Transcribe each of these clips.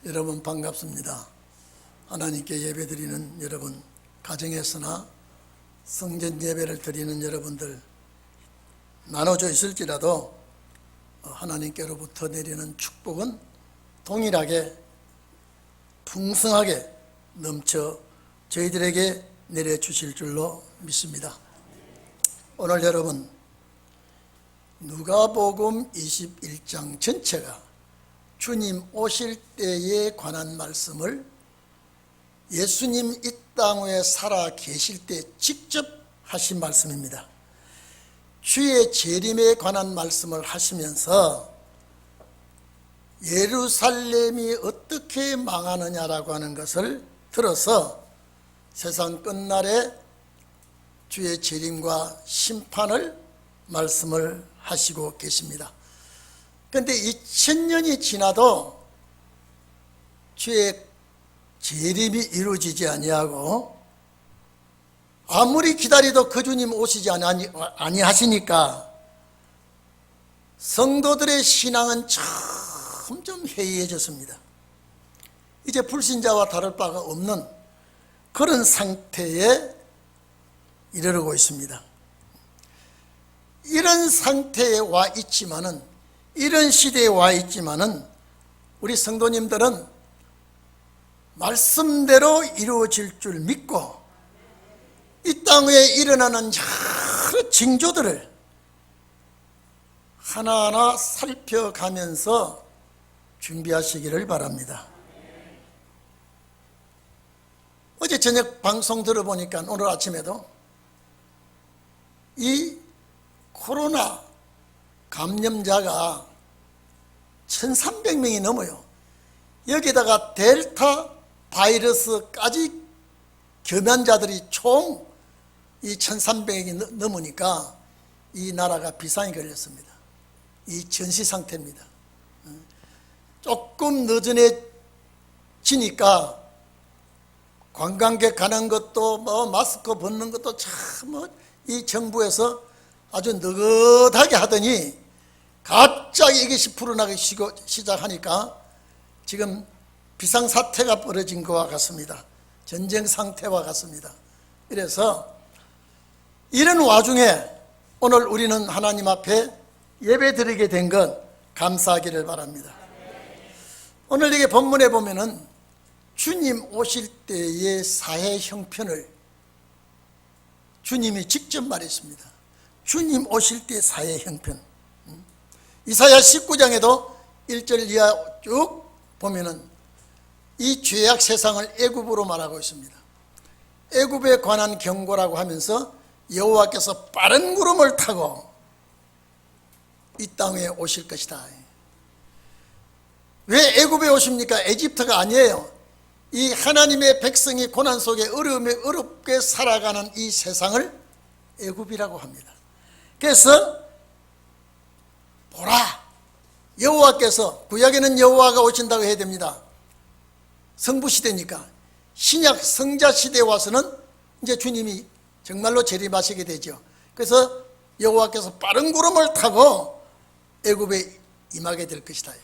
여러분 반갑습니다. 하나님께 예배드리는 여러분, 가정에서나 성전 예배를 드리는 여러분들, 나눠져 있을지라도 하나님께로부터 내리는 축복은 동일하게 풍성하게 넘쳐 저희들에게 내려주실 줄로 믿습니다. 오늘 여러분, 누가복음 21장 전체가 주님 오실 때에 관한 말씀을 예수님 이 땅 위에 살아 계실 때 직접 하신 말씀입니다. 주의 재림에 관한 말씀을 하시면서 예루살렘이 어떻게 망하느냐라고 하는 것을 들어서 세상 끝날에 주의 재림과 심판을 말씀을 하시고 계십니다. 그런데 2000년이 지나도 주의 재림이 이루어지지 아니하고 아무리 기다려도 그 주님 오시지 아니하시니까 성도들의 신앙은 점점 해이해졌습니다. 이제 불신자와 다를 바가 없는 그런 상태에 이르르고 있습니다. 이런 상태에 와 있지만은, 이런 시대에 와 있지만은 우리 성도님들은 말씀대로 이루어질 줄 믿고 이 땅 위에 일어나는 여러 징조들을 하나하나 살펴가면서 준비하시기를 바랍니다. 어제 저녁 방송 들어보니까 오늘 아침에도 이 코로나 감염자가 1300명이 넘어요. 여기다가 델타 바이러스까지 감염자들이 총 이 1300이 넘으니까 이 나라가 비상이 걸렸습니다. 이 전시 상태입니다. 조금 늦어지니까 관광객 가는 것도 마스크 벗는 것도 참 이 정부에서 아주 느긋하게 하더니 갑자기 이것이 불어나기 시작하니까 지금 비상사태가 벌어진 것과 같습니다. 전쟁 상태와 같습니다. 그래서 이런 와중에 오늘 우리는 하나님 앞에 예배 드리게 된 것 감사하기를 바랍니다. 오늘 이게 본문에 보면은 주님 오실 때의 사회 형편을 주님이 직접 말했습니다. 주님 오실 때 사회 형편. 이사야 19장에도 1절 이하 쭉 보면은 이 죄악 세상을 애굽으로 말하고 있습니다. 애굽에 관한 경고라고 하면서 여호와께서 빠른 구름을 타고 이 땅에 오실 것이다. 왜 애굽에 오십니까? 에집트가 아니에요. 이 하나님의 백성이 고난 속에 어렵게 살아가는 이 세상을 애굽이라고 합니다. 그래서 보라, 여호와께서, 구약에는 여호와가 오신다고 해야 됩니다. 성부시대니까. 신약 성자시대에 와서는 이제 주님이 정말로 재림하시게 되죠. 그래서 여호와께서 빠른 구름을 타고 애굽에 임하게 될 것이다.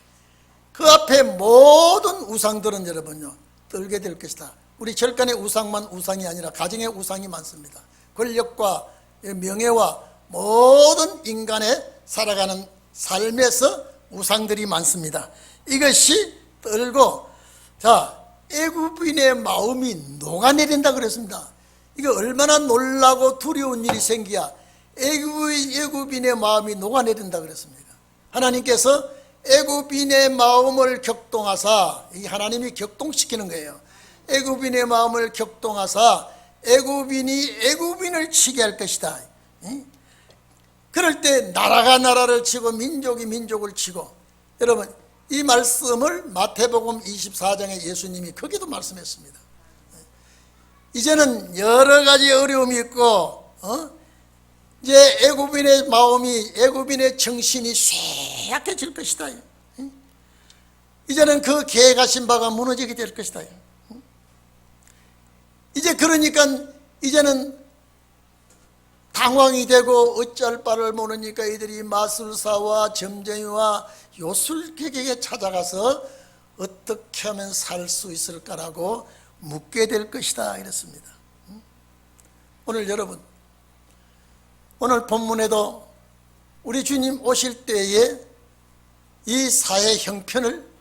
그 앞에 모든 우상들은 여러분요 떨게 될 것이다. 우리 절간의 우상만 우상이 아니라 가정의 우상이 많습니다. 권력과 명예와 모든 인간의 살아가는 삶에서 우상들이 많습니다. 이것이 떨고, 자, 애굽인의 마음이 녹아내린다 그랬습니다. 이거 얼마나 놀라고 두려운 일이 생기야 애굽인의 마음이 녹아내린다 그랬습니다. 하나님께서 애굽인의 마음을 격동하사, 이 하나님이 격동시키는 거예요. 애굽인의 마음을 격동하사 애굽인이 애굽인을 치게 할 것이다. 그럴 때 나라가 나라를 치고 민족이 민족을 치고, 여러분 이 말씀을 마태복음 24장에 예수님이 거기도 말씀했습니다. 이제는 여러 가지 어려움이 있고 이제 애굽인의 마음이, 애굽인의 정신이 쇠약해질 것이다. 이제는 그 계획하신 바가 무너지게 될 것이다. 이제 그러니까 이제는 당황이 되고 어쩔 바를 모르니까 이들이 마술사와 점쟁이와 요술객에게 찾아가서 어떻게 하면 살 수 있을까라고 묻게 될 것이다 이랬습니다. 오늘 여러분, 오늘 본문에도 우리 주님 오실 때에 이 사회 형편을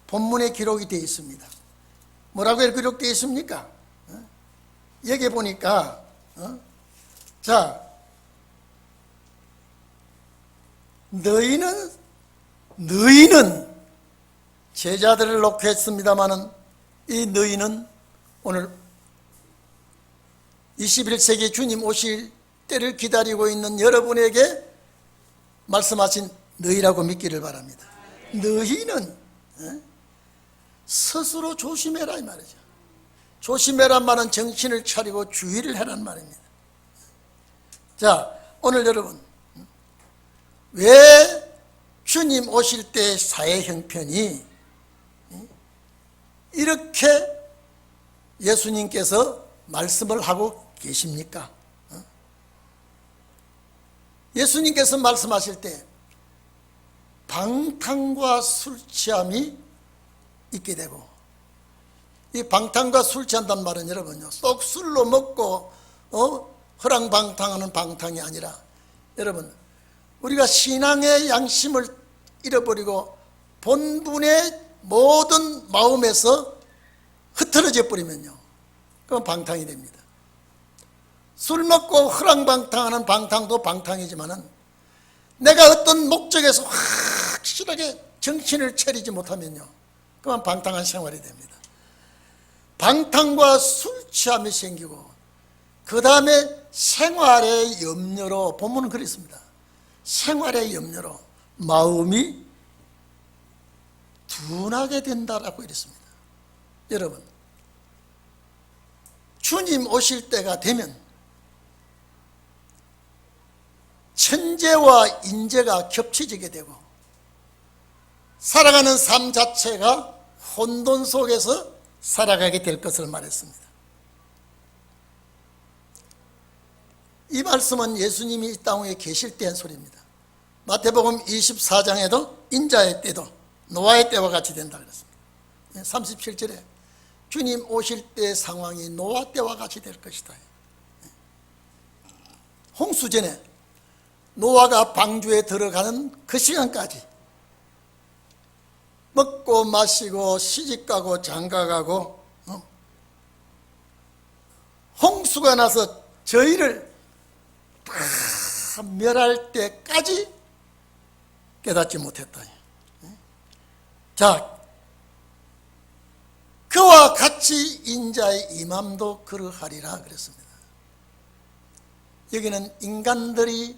본문에 기록이 되어 있습니다. 뭐라고 기록되어 있습니까? 여기 보니까 자, 너희는 제자들을 놓고 했습니다마는 이 너희는 오늘 21세기 주님 오실 때를 기다리고 있는 여러분에게 말씀하신 너희라고 믿기를 바랍니다. 너희는 스스로 조심해라 이 말이죠. 조심해란 말은 정신을 차리고 주의를 해란 말입니다. 자, 오늘 여러분, 왜 주님 오실 때 사회 형편이 이렇게 예수님께서 말씀을 하고 계십니까? 예수님께서 말씀하실 때 방탕과 술 취함이 있게 되고, 이 방탕과 술 취한단 말은 여러분요, 쏙 술로 먹고 허랑방탕하는 방탕이 아니라, 여러분, 우리가 신앙의 양심을 잃어버리고 본분의 모든 마음에서 흐트러져 버리면요, 그건 방탕이 됩니다. 술 먹고 허랑방탕하는 방탕도 방탕이지만은 내가 어떤 목적에서 확실하게 정신을 차리지 못하면요, 그건 방탕한 생활이 됩니다. 방탕과 술 취함이 생기고, 그 다음에 생활의 염려로, 본문은 그랬습니다. 생활의 염려로 마음이 둔하게 된다라고 이랬습니다. 여러분, 주님 오실 때가 되면 천재와 인재가 겹쳐지게 되고 살아가는 삶 자체가 혼돈 속에서 살아가게 될 것을 말했습니다. 이 말씀은 예수님이 이 땅에 계실 때 한 소리입니다. 마태복음 24장에도 인자의 때도 노아의 때와 같이 된다 그랬습니다. 37절에 주님 오실 때 상황이 노아 때와 같이 될 것이다. 홍수 전에 노아가 방주에 들어가는 그 시간까지 먹고 마시고 시집가고 장가가고 홍수가 나서 저희를 다 멸할 때까지 깨닫지 못했다. 자, 그와 같이 인자의 임함도 그러하리라 그랬습니다. 여기는 인간들이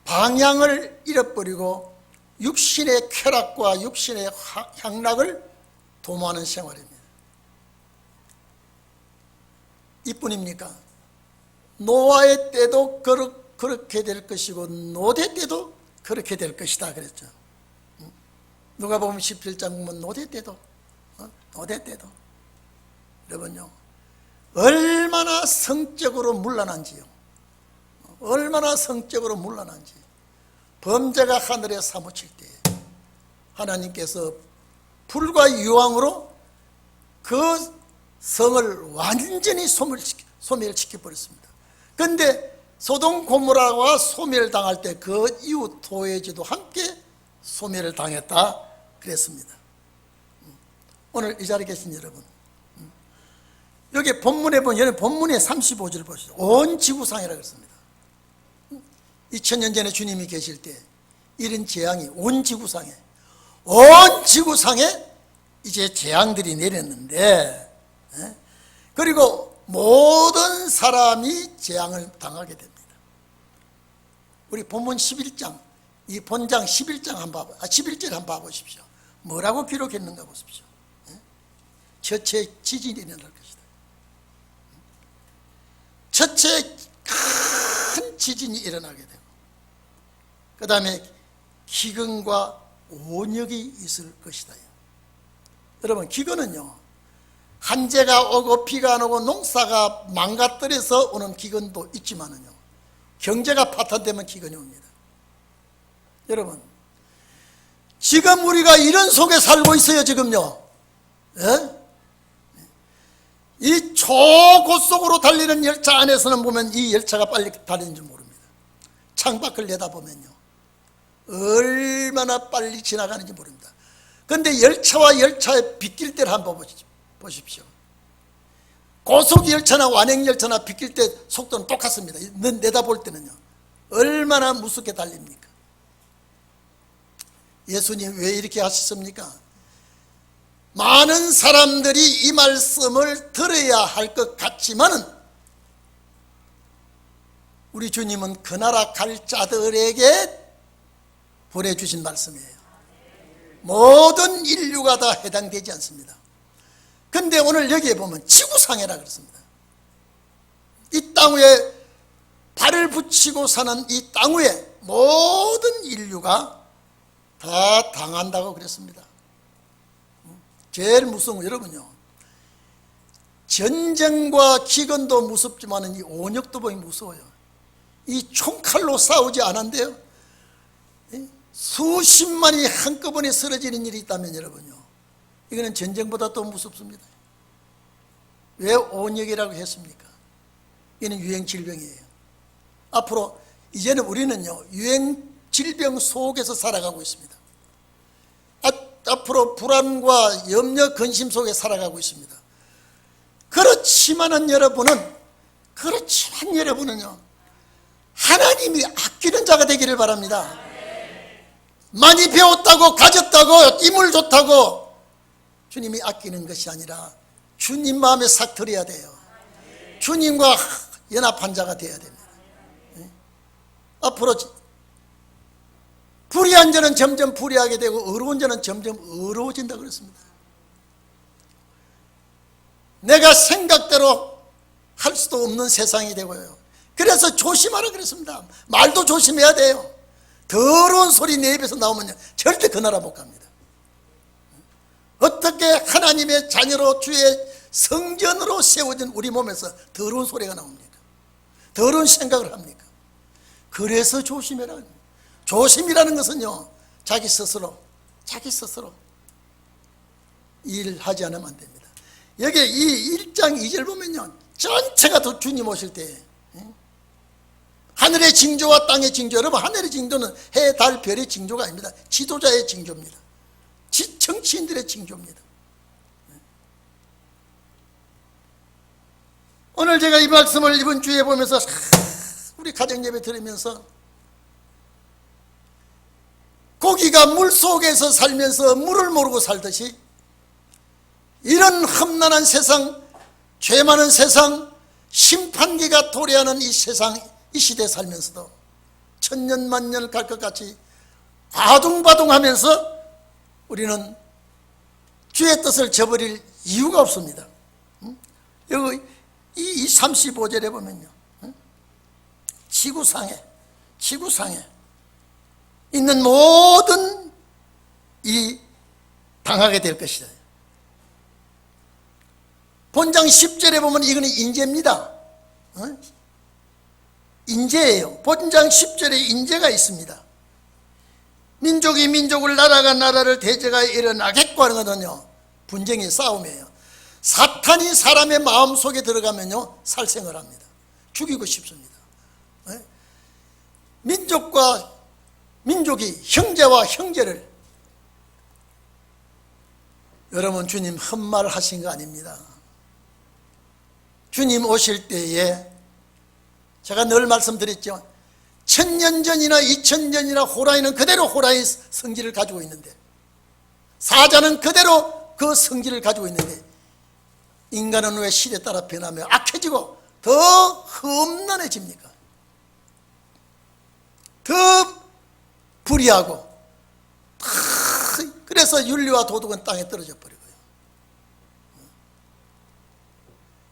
방향을 잃어버리고 육신의 쾌락과 육신의 향락을 도모하는 생활입니다. 이뿐입니까? 노아의 때도 그렇게 될 것이고 노대 때도 그렇게 될 것이다 그랬죠. 누가복음 17장 보면 노대 때도 여러분요, 얼마나 성적으로 문란한지요. 얼마나 성적으로 문란한지. 범죄가 하늘에 사무칠 때 하나님께서 불과 유황으로 그 성을 완전히 소멸시켜버렸습니다. 그런데 소돔 고모라와 소멸당할 때 그 이웃 도회지도 함께 소멸을 당했다 그랬습니다. 오늘 이 자리에 계신 여러분, 여기 본문에 보면 본문의 35절 보시죠. 온 지구상이라고 했습니다. 2000년 전에 주님이 계실 때 이런 재앙이 온 지구상에 이제 재앙들이 내렸는데, 그리고 모든 사람이 재앙을 당하게 됩니다. 우리 본문 11장, 이 본장 11장 한번 11절 한번 봐보십시오. 뭐라고 기록했는가 보십시오. 첫째 지진이 일어날 것이다. 첫째 큰 지진이 일어나게 되고, 그 다음에 기근과 온역이 있을 것이다. 여러분, 기근은요, 한재가 오고 비가 안 오고 농사가 망가뜨려서 오는 기근도 있지만은요, 경제가 파탄되면 기근이 옵니다. 여러분, 지금 우리가 이런 속에 살고 있어요. 지금요. 예? 이 초고속으로 달리는 열차 안에서는 보면 이 열차가 빨리 달리는 줄 모릅니다. 창밖을 내다보면요, 얼마나 빨리 지나가는지 모릅니다. 그런데 열차와 열차의 빗길 때를 한번 보십시오. 고속열차나 완행열차나 빗길 때 속도는 똑같습니다. 내다볼 때는요, 얼마나 무섭게 달립니까? 예수님 왜 이렇게 하셨습니까? 많은 사람들이 이 말씀을 들어야 할 것 같지만은 우리 주님은 그 나라 갈 자들에게 보내주신 말씀이에요. 모든 인류가 다 해당되지 않습니다. 근데 오늘 여기에 보면 지구상해라 그랬습니다. 이 땅 위에 발을 붙이고 사는 이 땅 위에 모든 인류가 다 당한다고 그랬습니다. 제일 무서운 거 여러분요, 전쟁과 기근도 무섭지만 이 온역도복이 무서워요. 이 총칼로 싸우지 않았는데요, 수십만이 한꺼번에 쓰러지는 일이 있다면 여러분요, 이거는 전쟁보다 더 무섭습니다. 왜 온역이라고 했습니까? 이는 유행 질병이에요. 앞으로 이제는 우리는요, 유행 질병 속에서 살아가고 있습니다. 앞으로 불안과 염려, 근심 속에 살아가고 있습니다. 그렇지만은 여러분은요, 하나님이 아끼는 자가 되기를 바랍니다. 많이 배웠다고, 가졌다고, 인물 좋다고 주님이 아끼는 것이 아니라 주님 마음에 싹 들어야 돼요. 주님과 연합한 자가 되어야 됩니다. 앞으로 불의한 자는 점점 불의하게 되고 의로운 자는 점점 의로워진다 그랬습니다. 내가 생각대로 할 수도 없는 세상이 되고요. 그래서 조심하라 그랬습니다. 말도 조심해야 돼요. 더러운 소리 내 입에서 나오면 절대 그 나라 못 갑니다. 어떻게 하나님의 자녀로 주의 성전으로 세워진 우리 몸에서 더러운 소리가 나옵니까? 더러운 생각을 합니까? 그래서 조심해라. 조심이라는 것은요, 자기 스스로 일하지 않으면 안 됩니다. 여기 이 1장 2절 보면요, 전체가 더 주님 오실 때 하늘의 징조와 땅의 징조, 여러분 하늘의 징조는 해, 달, 별의 징조가 아닙니다. 지도자의 징조입니다. 정치인들의 징조입니다. 오늘 제가 이 말씀을 이번 주에 보면서 우리 가정예배 들으면서 고기가 물속에서 살면서 물을 모르고 살듯이 이런 험난한 세상, 죄 많은 세상, 심판기가 도래하는 이 세상, 이 시대에 살면서도 천년만년을 갈 것 같이 아둥바둥하면서 우리는 주의 뜻을 저버릴 이유가 없습니다. 여기 이 35절에 보면요, 지구상에 있는 모든 일이 당하게 될 것이다. 본장 10절에 보면 이거는 인재입니다. 인재예요. 본장 10절에 인재가 있습니다. 민족이 민족을, 나라가 나라를 대적하여 일어나겠고 하는 것은요, 분쟁의 싸움이에요. 사탄이 사람의 마음속에 들어가면요, 살생을 합니다. 죽이고 싶습니다. 민족이 형제와 형제를, 여러분 주님 헛말하신 거 아닙니다. 주님 오실 때에 제가 늘 말씀드렸죠. 1000년 전이나 2000년이나 호랑이는 그대로 호랑이 성질을 가지고 있는데, 사자는 그대로 그 성질을 가지고 있는데, 인간은 왜 시대에 따라 변하며 악해지고 더 험난해집니까? 더 불의하고, 그래서 윤리와 도덕은 땅에 떨어져 버리고요.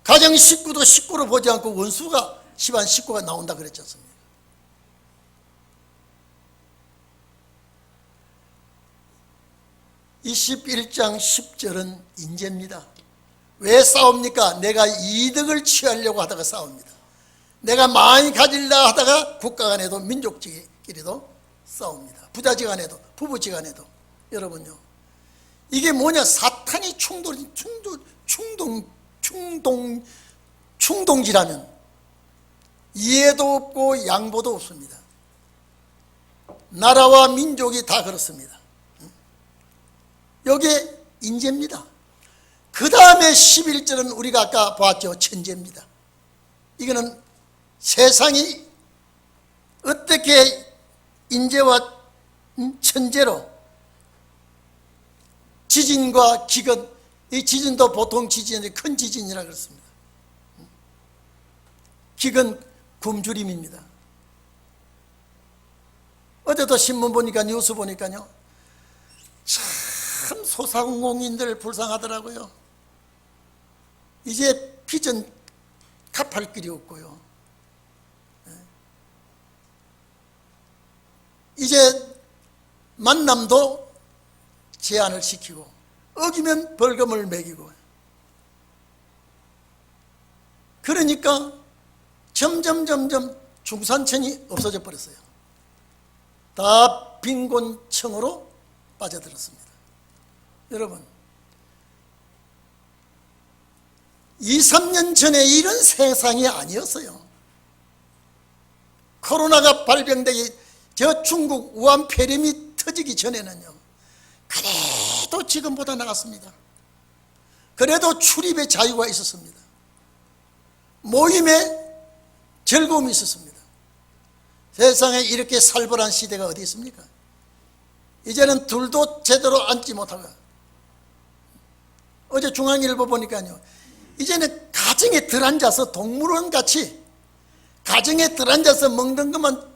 가정 식구도 식구로 보지 않고 원수가, 집안 식구가 나온다 그랬지 않습니까? (21장 10절은) 인재입니다. 왜 싸웁니까? 내가 이득을 취하려고 하다가 싸웁니다. 내가 많이 가지려 하다가 국가 간에도 민족끼리도 싸웁니다. 부자지간에도, 부부지간에도. 여러분요, 이게 뭐냐? 사탄이 충동지라면 이해도 없고 양보도 없습니다. 나라와 민족이 다 그렇습니다. 이게 인재입니다. 그 다음에 11절은 우리가 아까 봤죠. 천재입니다. 이거는 세상이 어떻게 인재와 천재로 지진과 기근, 이 지진도 보통 지진이 큰 지진이라 그렇습니다. 기근 굶주림입니다. 어제도 신문 보니까, 뉴스 보니까요, 참 소상공인들 불쌍하더라고요. 이제 빚은 갚을 길이 없고요, 이제 만남도 제한을 시키고 어기면 벌금을 매기고, 그러니까 점점 중산층이 없어져 버렸어요. 다 빈곤층으로 빠져들었습니다. 여러분, 2, 3년 전에 이런 세상이 아니었어요. 코로나가 발병되기, 저 중국 우한 폐렴이 터지기 전에는요, 그래도 지금보다 나았습니다. 그래도 출입의 자유가 있었습니다. 모임에 즐거움이 있었습니다. 세상에 이렇게 살벌한 시대가 어디 있습니까? 이제는 둘도 제대로 앉지 못하고, 어제 중앙일보 보니까요, 이제는 가정에 들어앉아서 동물원 같이 가정에 들어앉아서 먹는 것만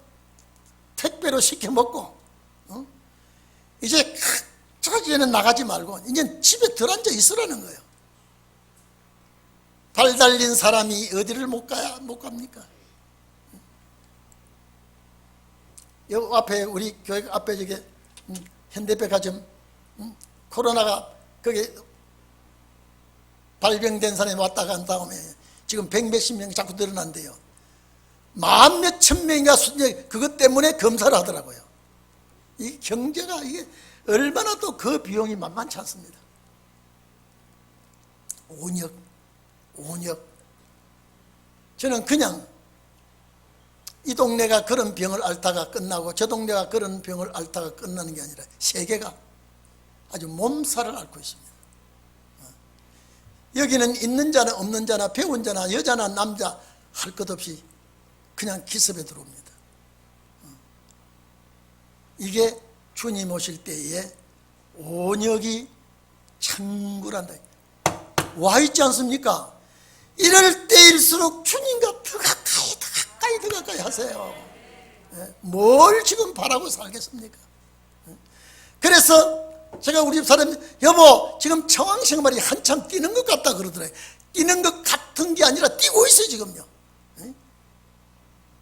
택배로 시켜 먹고, 이제는 나가지 말고 이제 집에 들어앉아 있으라는 거예요. 발 달린 사람이 어디를 못 갑니까? 여기 앞에, 우리 교회 앞에 저기 현대백화점, 코로나가 거기 발병된 사람이 왔다 간 다음에 지금 100몇십 명이 자꾸 늘어난대요. 만 몇천 명인가 그것 때문에 검사를 하더라고요. 이 경제가 이게 얼마나 또 그 비용이 만만치 않습니다. 5억. 저는 그냥 이 동네가 그런 병을 앓다가 끝나고 저 동네가 그런 병을 앓다가 끝나는 게 아니라 세계가 아주 몸살을 앓고 있습니다. 여기는 있는 자나 없는 자나 배운 자나 여자나 남자 할 것 없이 그냥 기습에 들어옵니다. 이게 주님 오실 때에 온역이 창굴한다. 와 있지 않습니까? 이럴 때일수록 주님과 더 가까이 하세요. 뭘 지금 바라고 살겠습니까? 그래서 제가 우리 집 사람이, 여보 지금 청왕생말이 한참 뛰는 것 같다 그러더래요. 뛰는 것 같은 게 아니라 뛰고 있어요 지금요.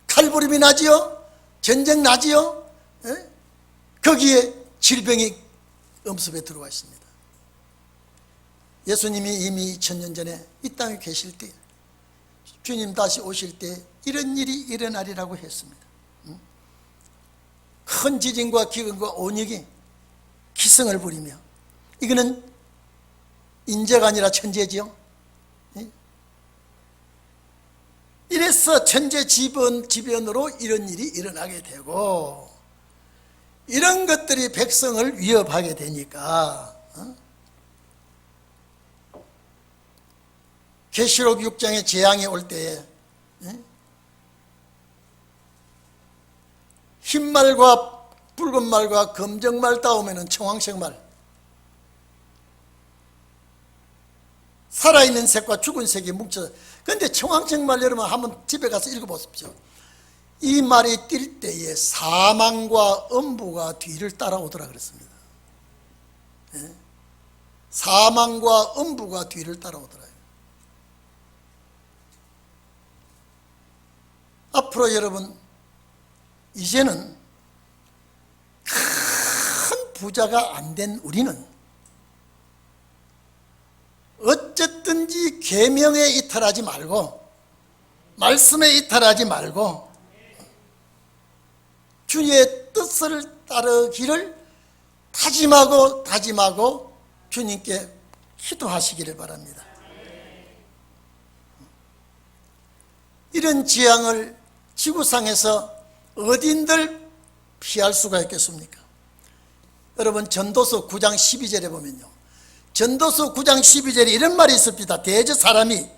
칼부림이 나지요, 전쟁 나지요, 거기에 질병이 엄습에 들어와 있습니다. 예수님이 이미 2000년 전에 이 땅에 계실 때, 주님 다시 오실 때 이런 일이 일어나리라고 했습니다. 큰 지진과 기근과 온역이 기승을 부리며, 이거는 인재가 아니라 천재지요. 이래서 천재지변으로 이런 일이 일어나게 되고, 이런 것들이 백성을 위협하게 되니까 계시록 6장에 재앙이 올 때에 흰말과 붉은 말과 검정말 따오면은 청황색말, 살아있는 색과 죽은 색이 뭉쳐서. 그런데 청황색말 여러분 한번 집에 가서 읽어보십시오. 이 말이 뛸 때에 사망과 음부가 뒤를 따라오더라 그랬습니다. 사망과 음부가 뒤를 따라오더라. 앞으로 여러분, 이제는 큰 부자가 안 된 우리는 어쨌든지 계명에 이탈하지 말고, 말씀에 이탈하지 말고 주의 뜻을 따르기를 다짐하고 주님께 기도하시기를 바랍니다. 이런 재앙을 지구상에서 어딘들 피할 수가 있겠습니까? 여러분, 전도서 9장 12절에 보면요, 전도서 9장 12절에 이런 말이 있습니다. 대저 사람이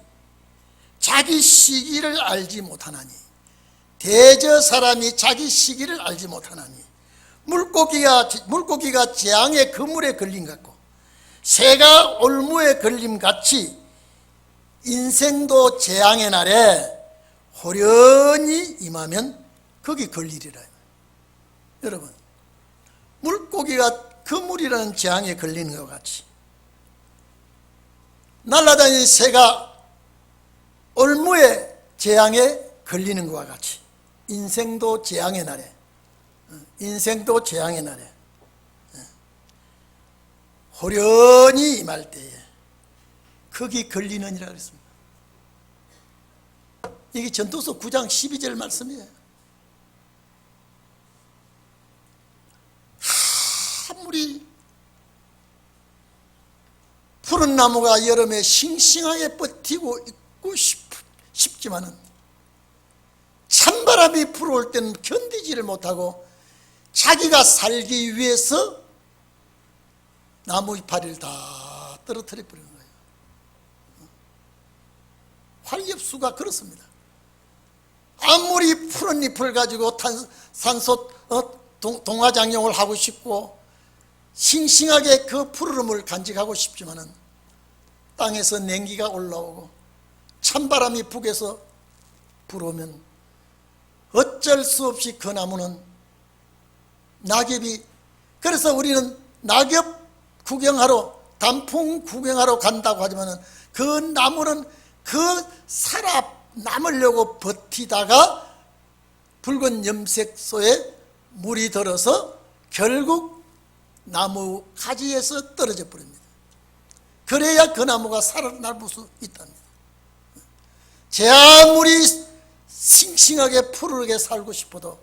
자기 시기를 알지 못하나니, 대저 사람이 자기 시기를 알지 못하나니, 물고기가 재앙의 그물에 걸린 것 같고 새가 올무에 걸림 같이 인생도 재앙의 날에 호련히 임하면 거기 걸리리라. 여러분, 물고기가 그물이라는 재앙에 걸리는 것 같이, 날아다니는 새가 올무의 재앙에 걸리는 것과 같이 인생도 재앙의 날에 호련히 임할 때에 거기 걸리느니라 그랬습니다. 이게 전도서 9장 12절 말씀이에요. 아무리 푸른 나무가 여름에 싱싱하게 버티고 있고 싶지만은 찬바람이 불어올 때는 견디지를 못하고 자기가 살기 위해서 나무 이파리를 다 떨어뜨려 버리는 거예요. 활엽수가 그렇습니다. 아무리 푸른 잎을 가지고 산소 동화장용을 하고 싶고 싱싱하게 그 푸르름을 간직하고 싶지만은 땅에서 냉기가 올라오고 찬바람이 북에서 불어오면 어쩔 수 없이 그 나무는 낙엽이, 그래서 우리는 낙엽 구경하러, 단풍 구경하러 간다고 하지만은 그 나무는 그 살아남으려고 버티다가 붉은 염색소에 물이 들어서 결국 나무 가지에서 떨어져 버립니다. 그래야 그 나무가 살아남을 수 있답니다. 제 아무리 싱싱하게 푸르게 살고 싶어도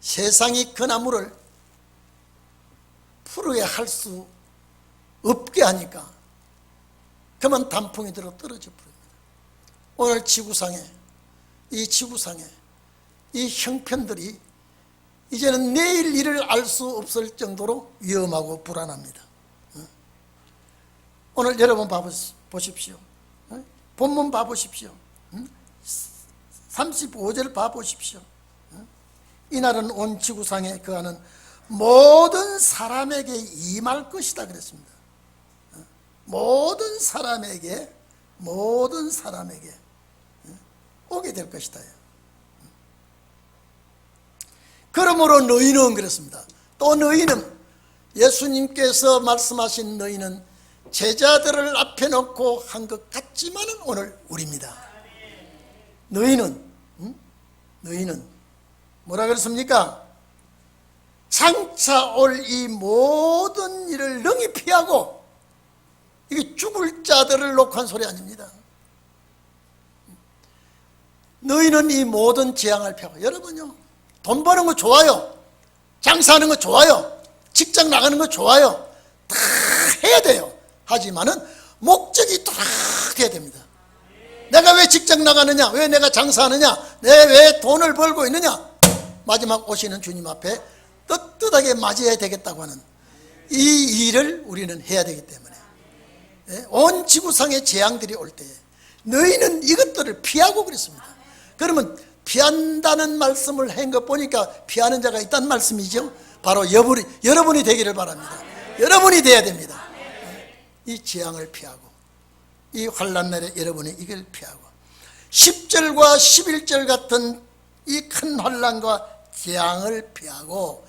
세상이 그 나무를 푸르게 할 수 없게 하니까 그만 단풍이 들어 떨어져 버립니다. 오늘 지구상에 이 형편들이 이제는 내일 일을 알 수 없을 정도로 위험하고 불안합니다. 오늘 여러분 보십시오. 본문 봐보십시오. 35절 봐보십시오. 이날은 온 지구상에 거하는 모든 사람에게 임할 것이다 그랬습니다. 모든 사람에게 오게 될 것이다. 그러므로 너희는 그랬습니다. 또 너희는, 예수님께서 말씀하신 너희는 제자들을 앞에 놓고 한 것 같지만은 오늘 우리입니다. 너희는 뭐라 그랬습니까? 장차 올 이 모든 일을 능히 피하고, 이게 죽을 자들을 놓고 한 소리 아닙니다. 너희는 이 모든 재앙을 피하고. 여러분요, 돈 버는 거 좋아요, 장사하는 거 좋아요, 직장 나가는 거 좋아요, 다 해야 돼요. 하지만은 목적이 다 돼야 됩니다. 내가 왜 직장 나가느냐, 왜 내가 장사하느냐, 내가 왜 돈을 벌고 있느냐, 마지막 오시는 주님 앞에 떳떳하게 맞이해야 되겠다고 하는 이 일을 우리는 해야 되기 때문에, 온 지구상의 재앙들이 올 때에 너희는 이것들을 피하고 그랬습니다. 그러면 피한다는 말씀을 한 것 보니까 피하는 자가 있다는 말씀이죠. 바로 여러분이 되기를 바랍니다. 여러분이 돼야 됩니다. 이 재앙을 피하고, 이 환난날에 여러분이 이걸 피하고, 10절과 11절 같은 이 큰 환난과 재앙을 피하고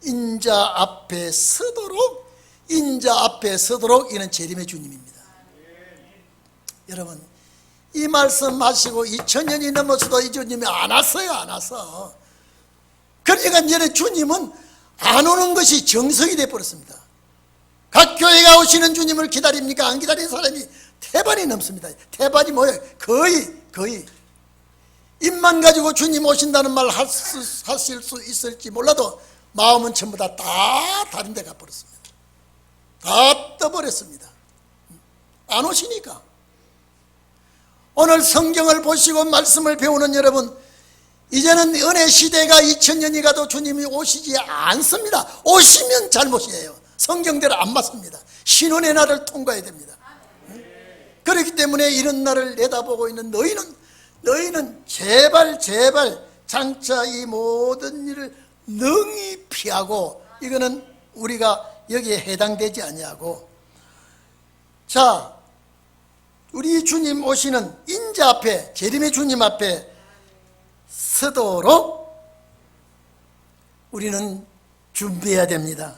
인자 앞에 서도록 이는 재림의 주님입니다. 여러분, 이 말씀하시고 2000년이 넘어서도 이 주님이 안 왔어. 그러니까 이제는 주님은 안 오는 것이 정석이 되어버렸습니다. 각 교회가 오시는 주님을 기다립니까? 안 기다리는 사람이 태반이 넘습니다. 태반이 뭐예요? 거의 입만 가지고 주님 오신다는 말 하실 수 있을지 몰라도 마음은 전부 다 다른 데 가버렸습니다. 다 떠버렸습니다. 안 오시니까. 오늘 성경을 보시고 말씀을 배우는 여러분, 이제는 은혜 시대가 2000년이 가도 주님이 오시지 않습니다. 오시면 잘못이에요. 성경대로 안 맞습니다. 신혼의 날을 통과해야 됩니다. 그렇기 때문에 이런 날을 내다보고 있는 너희는 제발 장차 이 모든 일을 능히 피하고, 이거는 우리가 여기에 해당되지 아니하고, 자, 우리 주님 오시는 인자 앞에, 재림의 주님 앞에 서도록 우리는 준비해야 됩니다.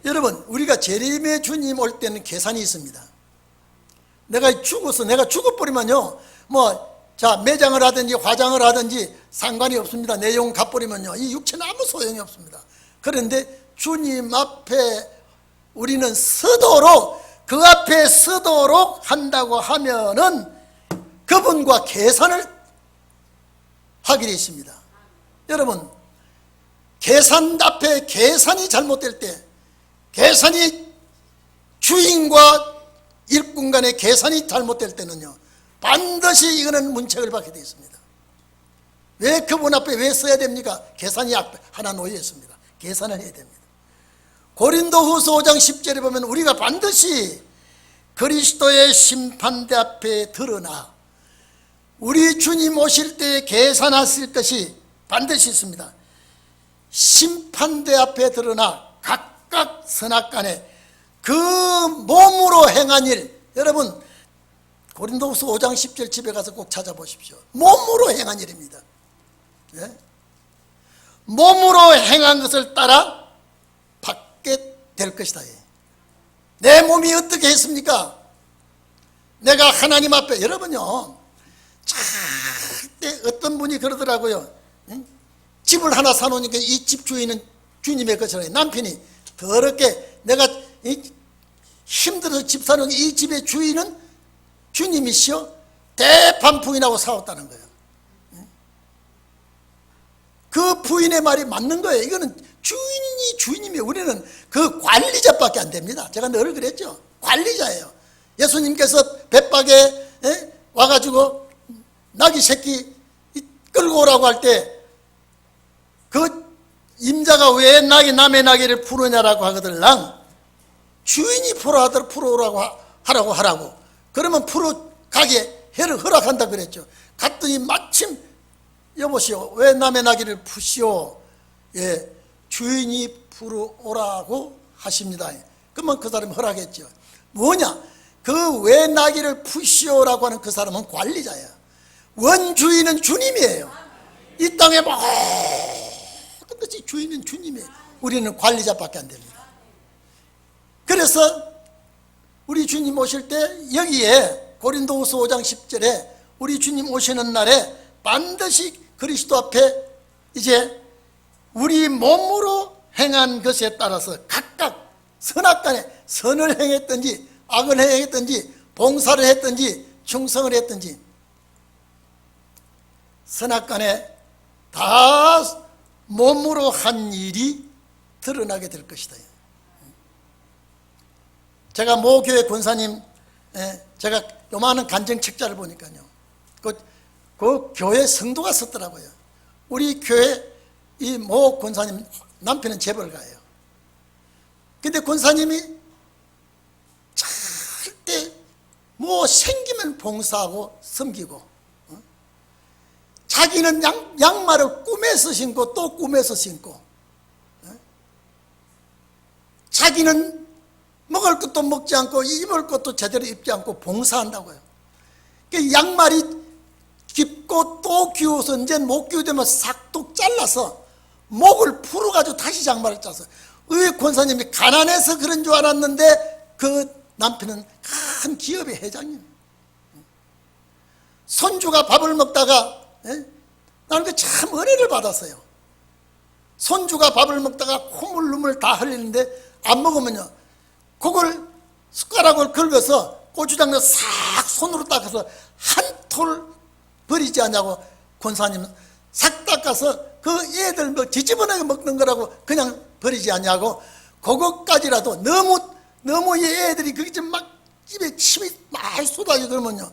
여러분, 우리가 재림의 주님 올 때는 계산이 있습니다. 내가 죽어버리면요, 매장을 하든지 화장을 하든지 상관이 없습니다. 내용 갚버리면요, 이 육체는 아무 소용이 없습니다. 그런데 주님 앞에 우리는 서도록, 그 앞에 서도록 한다고 하면은 그분과 계산을 하게 되어 있습니다. 여러분, 계산 앞에 계산이 잘못될 때, 계산이 주인과 일꾼 간의 계산이 잘못될 때는요, 반드시 이거는 문책을 받게 되어 있습니다. 왜 그분 앞에 왜 써야 됩니까? 계산이 하나 놓여 있습니다. 계산을 해야 됩니다. 고린도후서 5장 10절에 보면 우리가 반드시 그리스도의 심판대 앞에 드러나 우리 주님 오실 때 계산하실 것이 반드시 있습니다. 심판대 앞에 드러나 각각 선악간에 그 몸으로 행한 일, 여러분 고린도후서 5장 10절 집에 가서 꼭 찾아보십시오. 몸으로 행한 일입니다. 네? 몸으로 행한 것을 따라 받게 될 것이다. 내 몸이 어떻게 했습니까? 내가 하나님 앞에, 여러분요, 절대 어떤 분이 그러더라고요. 집을 하나 사놓으니까 이 집 주인은 주님의 것이라. 남편이 더럽게 내가 힘들어서 집 사는 이 집의 주인은 주님이시여 대판 부인하고 싸웠다는 거예요. 그 부인의 말이 맞는 거예요. 이거는 주인이에요. 우리는 그 관리자밖에 안 됩니다. 제가 늘 그랬죠. 관리자예요. 예수님께서 벳박에 와가지고 나귀 새끼 끌고 오라고 할 때 그 임자가 왜 남의 나귀를 풀으냐라고 하거들랑 주인이 풀어오라고 하라고 그러면 풀어가게 허락한다 그랬죠. 갔더니 마침 여보시오, 왜 남의 나귀를 푸시오? 예, 주인이 풀어오라고 하십니다. 그러면 그 사람이 허락했죠. 뭐냐? 그 왜 나귀를 푸시오라고 하는 그 사람은 관리자야. 원주인은 주님이에요. 이 땅에 모든 것이 주인은 주님이에요. 우리는 관리자밖에 안 됩니다. 그래서 우리 주님 오실 때 여기에 고린도후서 5장 10절에 우리 주님 오시는 날에 반드시 그리스도 앞에 이제 우리 몸으로 행한 것에 따라서 각각 선악간에 선을 행했든지 악을 행했든지 봉사를 했든지 충성을 했든지 선악간에 다 몸으로 한 일이 드러나게 될 것이다. 제가 모 교회 권사님, 제가 요만한 간증 책자를 보니까요, 그 교회 성도가 썼더라고요. 우리 교회 이 모 권사님 남편은 재벌가예요. 근데 권사님이 절대 생기면 봉사하고 섬기고, 자기는 양말을 꿈에서 신고 또 꿈에서 신고, 자기는 먹을 것도 먹지 않고 입을 것도 제대로 입지 않고 봉사한다고요. 그 양말이 깊고 또 기워서 이제 못 기우되면 싹둑 잘라서 목을 풀어가지고 다시 양말을 짜서, 의 권사님이 가난해서 그런 줄 알았는데 그 남편은 큰 기업의 회장님. 손주가 밥을 먹다가, 나는 참 은혜를 받았어요. 손주가 밥을 먹다가 콧물 다 흘리는데 안 먹으면요, 그걸 숟가락을 긁어서 고추장을 싹 손으로 닦아서 한 톨 버리지 않냐고 권사님 싹 닦아서 그 애들 뭐 뒤집어내게 먹는 거라고 그냥 버리지 않냐고, 그것까지라도 너무 이 애들이 그게 좀 막 입에 침이 많이 쏟아지고 그러면요,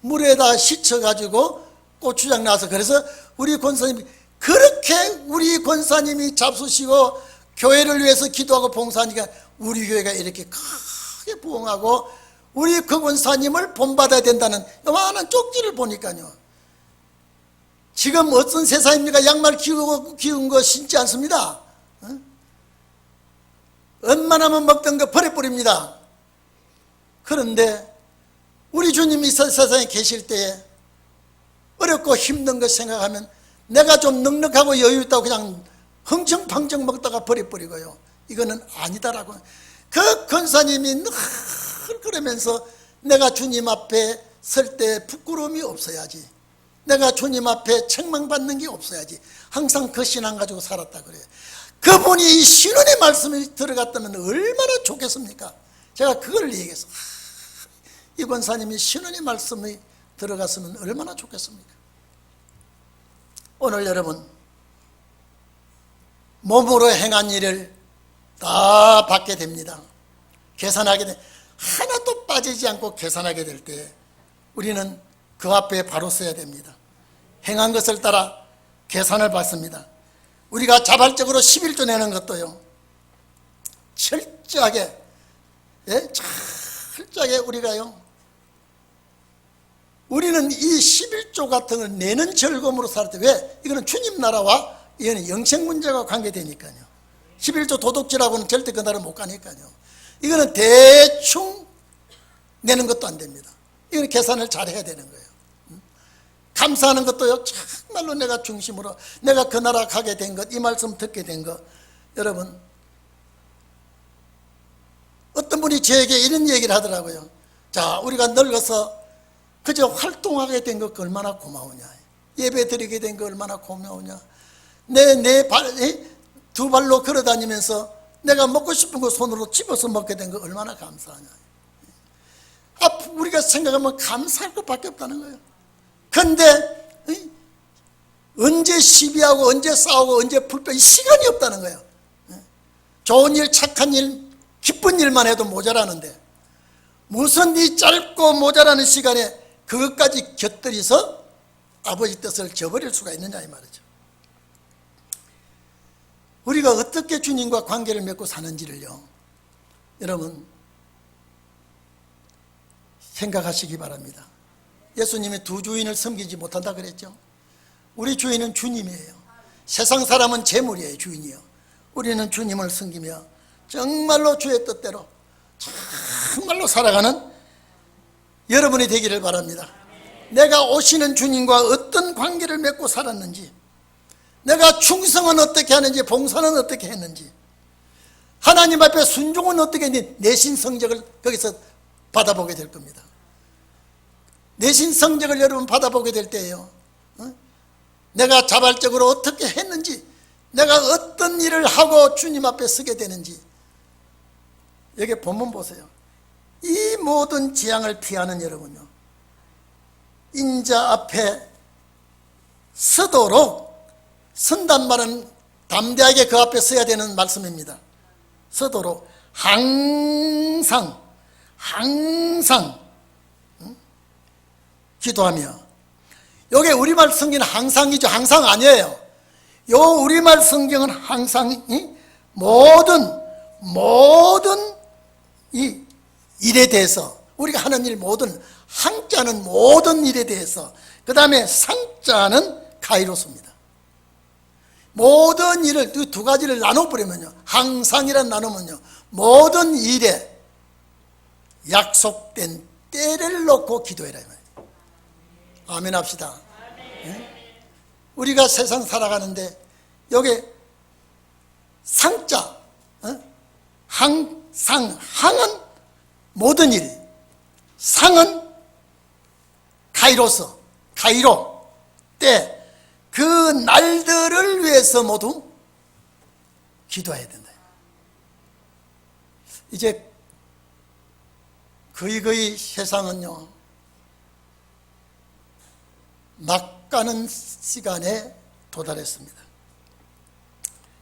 물에다 씻어가지고 고추장 나서, 그래서 우리 권사님이 그렇게 우리 권사님이 잡수시고 교회를 위해서 기도하고 봉사하니까 우리 교회가 이렇게 크게 부흥하고, 우리 그 권사님을 본받아야 된다는 요만한 쪽지를 보니까요, 지금 어떤 세상입니까? 양말 기운 거 신지 않습니다. 웬만하면 먹던 거 버려버립니다. 그런데 우리 주님이 세상에 계실 때에 어렵고 힘든 거 생각하면 내가 좀 넉넉하고 여유 있다고 그냥 흥청팡청 먹다가 버려버리고요, 이거는 아니다라고. 그 권사님이 늘 그러면서 내가 주님 앞에 설 때 부끄러움이 없어야지, 내가 주님 앞에 책망받는 게 없어야지, 항상 그 신앙 가지고 살았다 그래요. 그분이 이 신원의 말씀이 들어갔다면 얼마나 좋겠습니까? 제가 그걸 얘기해서 이 권사님이 신원의 말씀이 들어갔으면 얼마나 좋겠습니까? 오늘 여러분 몸으로 행한 일을 다 받게 됩니다. 계산하게 돼, 하나도 빠지지 않고 계산하게 될 때 우리는 그 앞에 바로 서야 됩니다. 행한 것을 따라 계산을 받습니다. 우리가 자발적으로 11조 내는 것도요, 철저하게, 철저하게 우리가요, 우리는 이 11조 같은 걸 내는 즐거움으로 살 때, 왜? 이거는 주님 나라와 이거는 영생 문제가 관계되니까요. 11조 도둑질하고는 절대 그 나라 못 가니까요. 이거는 대충 내는 것도 안 됩니다. 이거는 계산을 잘 해야 되는 거예요. 감사하는 것도요, 정말로 내가 중심으로 내가 그 나라 가게 된 것, 이 말씀 듣게 된 것, 여러분 어떤 분이 저에게 이런 얘기를 하더라고요. 자, 우리가 늙어서 그저 활동하게 된 것 얼마나 고마우냐, 예배 드리게 된 거 얼마나 고마우냐, 두 발로 걸어 다니면서 내가 먹고 싶은 거 손으로 집어서 먹게 된 거 얼마나 감사하냐. 우리가 생각하면 감사할 것밖에 없다는 거예요. 근데 언제 시비하고 언제 싸우고 언제 불평, 시간이 없다는 거예요. 좋은 일, 착한 일, 기쁜 일만 해도 모자라는데 무슨 이 짧고 모자라는 시간에 그것까지 곁들여서 아버지 뜻을 저버릴 수가 있느냐 이 말이죠. 우리가 어떻게 주님과 관계를 맺고 사는지를요, 여러분 생각하시기 바랍니다. 예수님이 두 주인을 섬기지 못한다 그랬죠. 우리 주인은 주님이에요. 세상 사람은 재물이에요. 주인이요. 우리는 주님을 섬기며 정말로 주의 뜻대로 정말로 살아가는 여러분이 되기를 바랍니다. 내가 오시는 주님과 어떤 관계를 맺고 살았는지, 내가 충성은 어떻게 하는지, 봉사는 어떻게 했는지, 하나님 앞에 순종은 어떻게 했는지 내신 성적을 거기서 받아보게 될 겁니다. 내신 성적을 여러분 받아보게 될 때예요, 내가 자발적으로 어떻게 했는지, 내가 어떤 일을 하고 주님 앞에 서게 되는지. 여기 본문 보세요. 이 모든 재앙을 피하는 여러분요, 인자 앞에 서도록, 선단 말은 담대하게 그 앞에 서야 되는 말씀입니다. 서도록 항상 기도하며. 요게 우리말 성경은 항상이죠. 항상 아니에요. 요 우리말 성경은 항상이 모든 이 일에 대해서, 우리가 하는 일 모든, 항자는 모든 일에 대해서, 그 다음에 상자는 카이로스입니다. 모든 일을 두 가지를 나눠버리면요, 항상이란 나누면요, 모든 일에 약속된 때를 놓고 기도해라. 아멘 합시다. 네? 우리가 세상 살아가는데 여기 상자, 항은 모든 일, 상은 카이로 때, 그 날들을 위해서 모두 기도해야 된다. 이제 거의 세상은요, 막 가는 시간에 도달했습니다.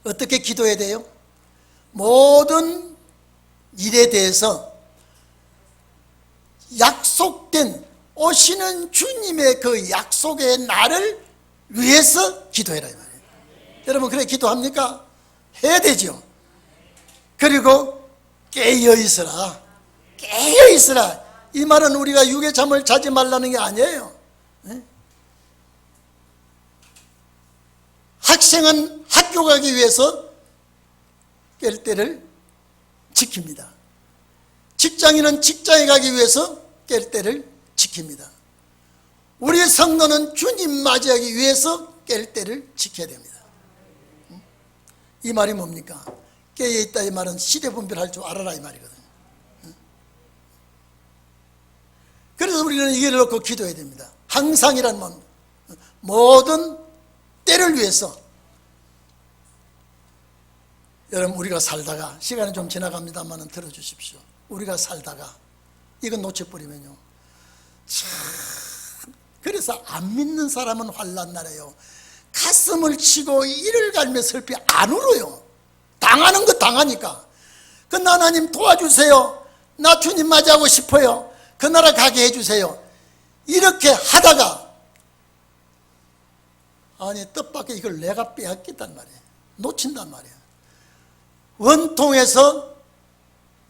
어떻게 기도해야 돼요? 모든 일에 대해서 약속된 오시는 주님의 그 약속의 날을 위해서 기도해라 이 말이에요. 여러분 그래 기도합니까? 해야 되죠. 그리고 깨어있으라. 깨어있으라. 이 말은 우리가 육의 잠을 자지 말라는 게 아니에요. 학생은 학교 가기 위해서 깰 때를 지킵니다. 직장인은 직장에 가기 위해서 깰 때를 지킵니다. 우리 성도는 주님 맞이하기 위해서 깰 때를 지켜야 됩니다. 이 말이 뭡니까? 깨어있다 이 말은 시대 분별할 줄 알아라 이 말이거든요. 그래서 우리는 이걸 놓고 기도해야 됩니다. 항상이란 말, 모든 때를 위해서. 여러분 우리가 살다가 시간이 좀 지나갑니다만 들어주십시오. 우리가 살다가 이건 놓쳐버리면요 참, 그래서 안 믿는 사람은 환난 날에요 가슴을 치고 이를 갈며 슬피 안 울어요. 당하는 거 당하니까. 그 하나님 도와주세요. 나 주님 맞이하고 싶어요. 그 나라 가게 해주세요. 이렇게 하다가 아니 뜻밖의 이걸 내가 빼앗겠단 말이에요. 놓친단 말이에요. 원통에서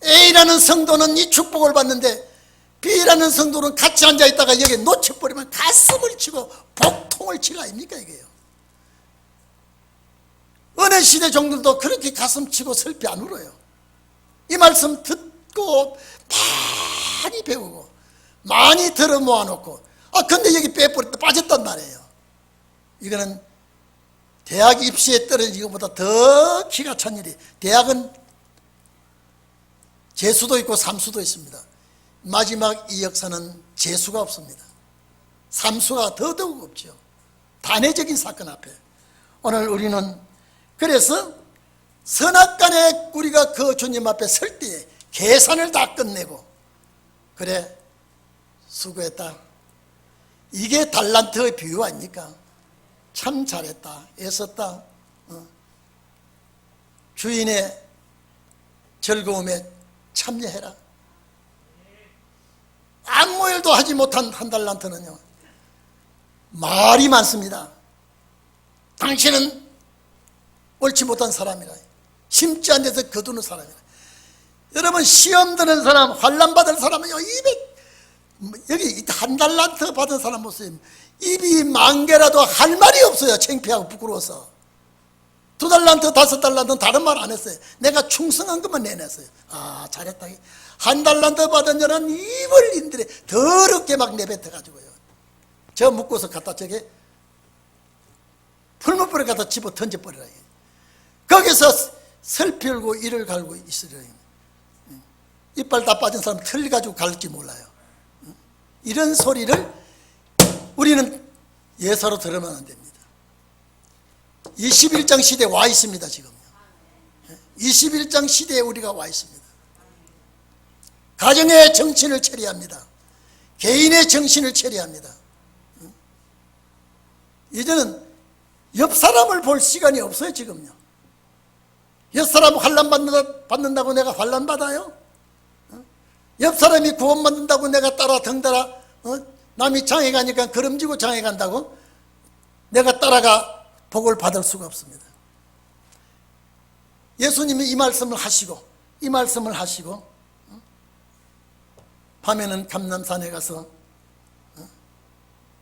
A라는 성도는 이 축복을 받는데 B라는 성도는 같이 앉아있다가 여기 놓쳐버리면 가슴을 치고 복통을 칠 아닙니까 이게요. 은혜 시대 종들도 그렇게 가슴 치고 슬피 안 울어요. 이 말씀 듣고 많이 배우고 많이 들어 모아놓고 근데 여기 빠졌단 말이에요. 이거는 대학 입시에 떨어진 것보다 더 기가 찬 일이. 대학은 재수도 있고 삼수도 있습니다. 마지막 이 역사는 재수가 없습니다. 삼수가 더더욱 없죠. 단회적인 사건 앞에. 오늘 우리는 그래서 선악간에 우리가 그 주님 앞에 설 때에 계산을 다 끝내고 그래 수고했다. 이게 달란트의 비유 아닙니까? 참 잘했다. 애썼다. 주인의 즐거움에 참여해라. 아무 일도 하지 못한 한 달란트는요 말이 많습니다. 당신은 옳지 못한 사람이라. 심지 않은 데서 거두는 사람이라. 여러분 시험 드는 사람, 환난 받을 사람은요 여기 한 달란트 받은 사람 보세요. 입이 만 개라도 할 말이 없어요. 창피하고 부끄러워서. 2달란트 5달란트는 다른 말 안 했어요. 내가 충성한 것만 내냈어요. 잘했다. 한 달란트 받은 자는 입을 인들에 더럽게 막 내뱉어가지고요 저 묶어서 갖다 저게 풀무불에 갖다 집어 던져버리라. 거기서 슬피 울고 이를 갈고 있으려. 이빨 다 빠진 사람 틀 가지고 갈지 몰라요. 이런 소리를 우리는 예사로 들으면 안 됩니다. 21장 시대에 와 있습니다. 지금요 21장 시대에 우리가 와 있습니다. 가정의 정신을 처리합니다. 개인의 정신을 처리합니다. 이제는 옆 사람을 볼 시간이 없어요. 지금요 옆 사람 환난 받는다고 내가 환난 받아요? 옆 사람이 구원 받는다고 내가 따라 덩달아 남이 장에 가니까 걸음지고 장에 간다고 내가 따라가 복을 받을 수가 없습니다. 예수님이 이 말씀을 하시고 밤에는 감람산에 가서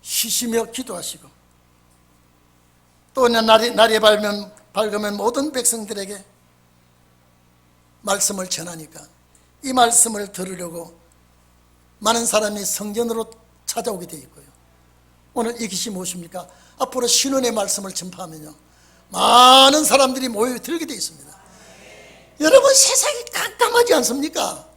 쉬시며 기도하시고 또 날이 밝으면 모든 백성들에게 말씀을 전하니까 이 말씀을 들으려고 많은 사람이 성전으로 찾아오게 되어 있고요. 오늘 이 것이 무엇입니까? 앞으로 신원의 말씀을 전파하면요 많은 사람들이 모여들게 되어 있습니다. 여러분 세상이 깜깜하지 않습니까?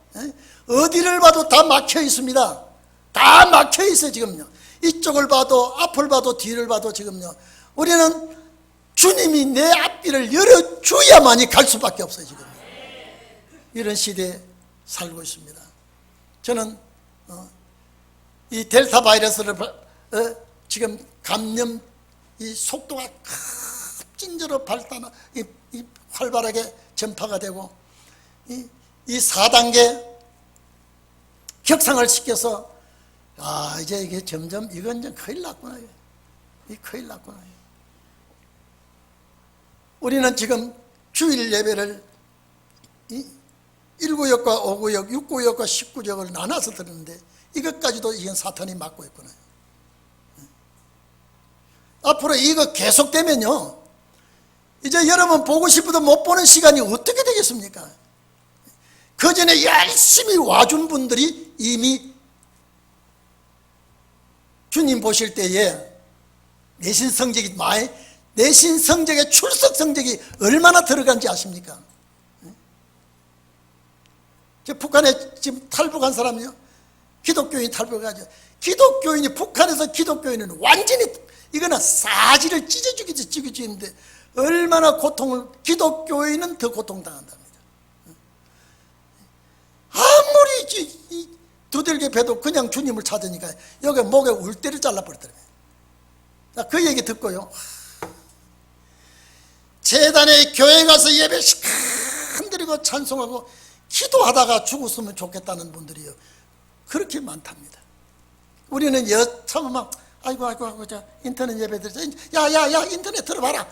어디를 봐도 다 막혀 있습니다. 다 막혀 있어요. 지금요 이쪽을 봐도 앞을 봐도 뒤를 봐도 지금요 우리는 주님이 내 앞길을 열어줘야만이 갈 수밖에 없어요. 지금 이런 시대에 살고 있습니다. 저는 이 델타 바이러스를 지금 감염 이 속도가 급진적으로 발달하, 이 활발하게 전파가 되고, 이 4단계 격상을 시켜서, 이제 이게 점점, 이건 이제 큰일 났구나. 이 큰일 났구나. 우리는 지금 주일 예배를 1구역과 5구역, 6구역과 19구역을 나눠서 들었는데, 이것까지도 이건 사탄이 막고 있구나. 앞으로 이거 계속되면요, 이제 여러분 보고 싶어도 못 보는 시간이 어떻게 되겠습니까? 그 전에 열심히 와준 분들이 이미 주님 보실 때에 내신 성적이 내신 성적의 출석 성적이 얼마나 들어간지 아십니까? 북한에 지금 탈북한 사람이요, 기독교인이 탈북하죠. 기독교인이, 북한에서 기독교인은 완전히 이거는 사지를 찢어주기지 찢어주는데 얼마나 고통을, 기독교인은 더 고통당한답니다. 아무리 이 두들겨 패도 그냥 주님을 찾으니까 여기 목에 울대를 잘라버리더라고요. 그 얘기 듣고요, 재단에 교회 가서 예배 흔들리고 찬송하고 기도하다가 죽었으면 좋겠다는 분들이요, 그렇게 많답니다. 우리는 처음 막 아이고 저 인터넷 예배 들자, 야 인터넷 들어봐라.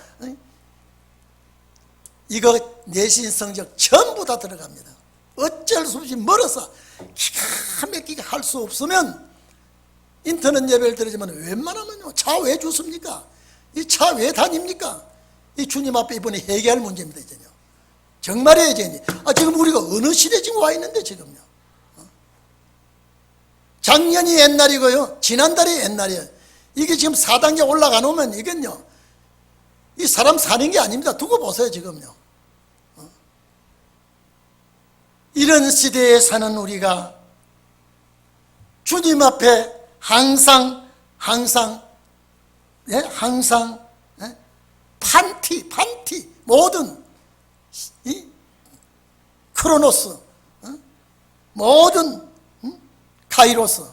이거 내신 성적 전부 다 들어갑니다. 어쩔 수 없이 멀어서 기가 막히게 할 수 없으면 인터넷 예배를 들으지만 웬만하면요, 차 왜 줬습니까? 이 차 왜 다닙니까? 이 주님 앞에 이번에 회개할 문제입니다. 이제요, 정말이에요. 이제 지금 우리가 어느 시대에 지금 와 있는데 지금요, 작년이 옛날이고요, 지난달이 옛날이에요. 이게 지금 4단계 올라가 놓으면 이건요, 이 사람 사는 게 아닙니다. 두고 보세요. 지금요, 이런 시대에 사는 우리가 주님 앞에 항상 판티 모든 이 크로노스, 모든 카이로스,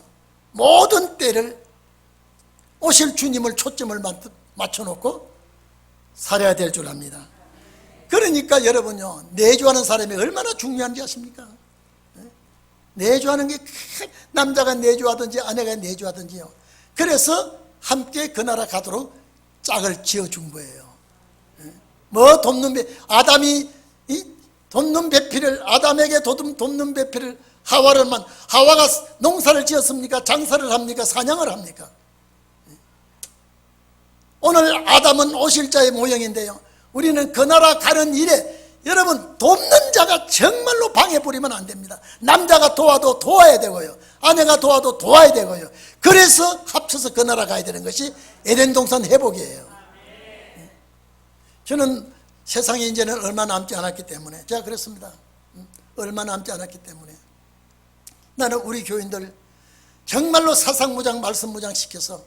모든 때를 오실 주님을 초점을 맞춰놓고 살아야 될 줄 압니다. 그러니까 여러분요, 내주하는 사람이 얼마나 중요한지 아십니까? 내주하는 게, 남자가 내주하든지 아내가 내주하든지요, 그래서 함께 그 나라 가도록 짝을 지어준 거예요. 뭐 아담이 돕는 배필을, 아담에게 돕는 배필을 하와가 농사를 지었습니까? 장사를 합니까? 사냥을 합니까? 오늘 아담은 오실자의 모형인데요, 우리는 그 나라 가는 일에 여러분 돕는 자가 정말로 방해부리면 안 됩니다. 남자가 도와도 도와야 되고요, 아내가 도와도 도와야 되고요. 그래서 합쳐서 그 나라 가야 되는 것이 에덴 동산 회복이에요. 저는 세상에 이제는 얼마 남지 않았기 때문에, 제가 그랬습니다. 얼마 남지 않았기 때문에 나는 우리 교인들 정말로 사상무장, 말씀무장 시켜서,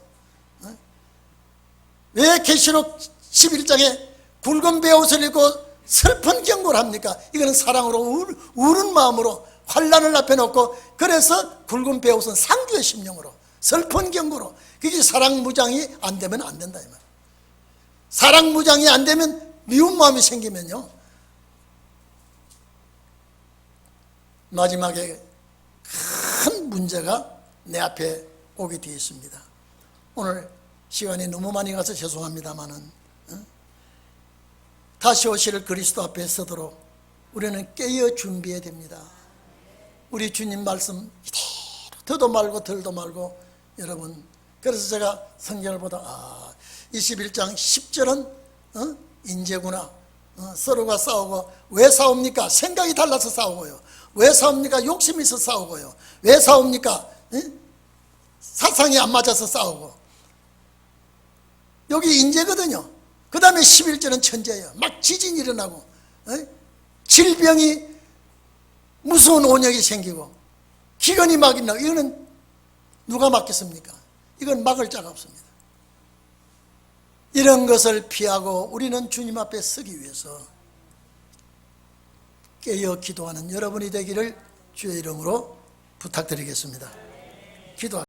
왜 계시록 11장에 굵은 베옷을 입고 슬픈 경고를 합니까? 이거는 사랑으로 우는 마음으로 환난을 앞에 놓고, 그래서 굵은 베옷은 상주의 심령으로 슬픈 경고로, 그게 사랑무장이 안 되면 안 된다 이 말. 사랑무장이 안 되면 미운 마음이 생기면요, 마지막에 큰 문제가 내 앞에 오게 되어 있습니다. 오늘 시간이 너무 많이 가서 죄송합니다마는, 다시 오실 그리스도 앞에 서도록 우리는 깨어 준비해야 됩니다. 우리 주님 말씀 더도 말고 덜도 말고, 여러분, 그래서 제가 성경을 보다 21장 10절은 인재구나. 서로가 싸우고, 왜 싸웁니까? 생각이 달라서 싸우고요. 왜 싸웁니까? 욕심이 있어 싸우고요. 왜 싸웁니까? 사상이 안 맞아서 싸우고. 여기 인재거든요. 그 다음에 11절은 천재예요. 막 지진이 일어나고, 질병이, 무서운 온역이 생기고, 기근이 막 일어나고, 이거는 누가 막겠습니까? 이건 막을 자가 없습니다. 이런 것을 피하고 우리는 주님 앞에 서기 위해서 깨어 기도하는 여러분이 되기를 주의 이름으로 부탁드리겠습니다. 기도합니다.